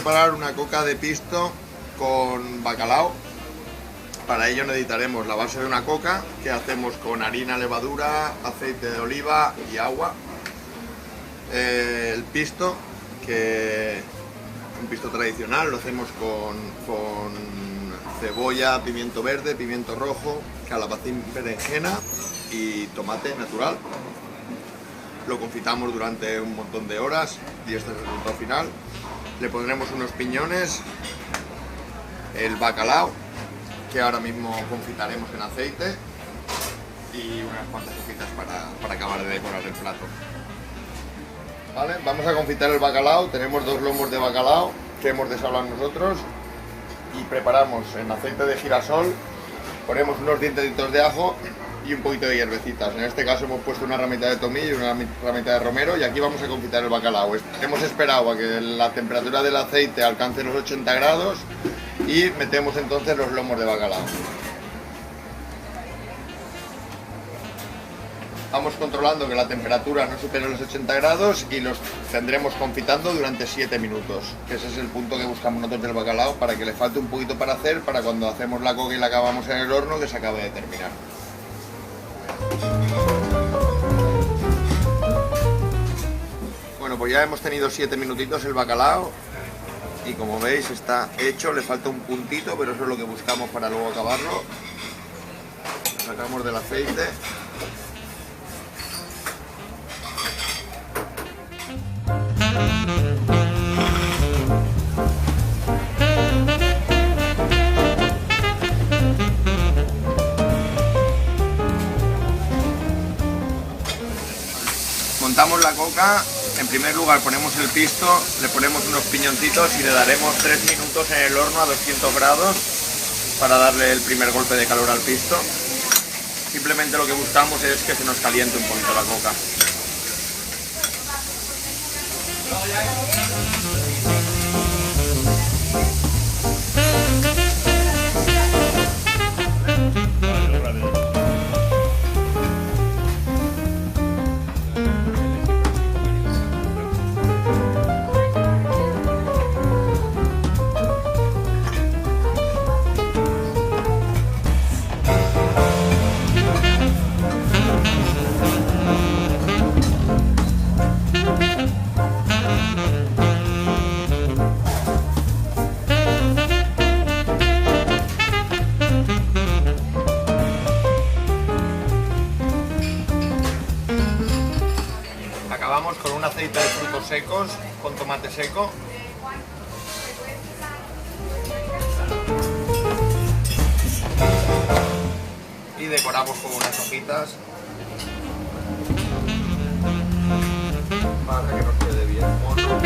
preparar una coca de pisto con bacalao. Para ello necesitaremos la base de una coca, que hacemos con harina, levadura, aceite de oliva y agua. El pisto, que un pisto tradicional, lo hacemos con cebolla, pimiento verde, pimiento rojo, calabacín, berenjena y tomate natural. Lo confitamos durante un montón de horas y este es el resultado final. Le pondremos unos piñones, el bacalao, que ahora mismo confitaremos en aceite, y unas cuantas hojitas para acabar de decorar el plato. Vale, vamos a confitar el bacalao. Tenemos 2 lomos de bacalao que hemos desalado nosotros y preparamos en aceite de girasol. Ponemos unos dientecitos de ajo y un poquito de hierbecitas. En este caso hemos puesto una ramita de tomillo y una ramita de romero, y aquí vamos a confitar el bacalao. Hemos esperado a que la temperatura del aceite alcance los 80 grados y metemos entonces los lomos de bacalao. Vamos controlando que la temperatura no supere los 80 grados y los tendremos confitando durante 7 minutos. Ese es el punto que buscamos nosotros del bacalao, para que le falte un poquito para hacer, para cuando hacemos la coca y la acabamos en el horno, que se acabe de terminar. Bueno, pues ya hemos tenido 7 minutitos el bacalao y como veis está hecho. Le falta un puntito, pero eso es lo que buscamos para luego acabarlo. Lo sacamos del aceite. Montamos la coca. En primer lugar ponemos el pisto, le ponemos unos piñoncitos y le daremos 3 minutos en el horno a 200 grados para darle el primer golpe de calor al pisto. Simplemente lo que buscamos es que se nos caliente un poquito la coca. Acabamos con un aceite de frutos secos con tomate seco. Y decoramos con unas hojitas para que nos quede bien mono.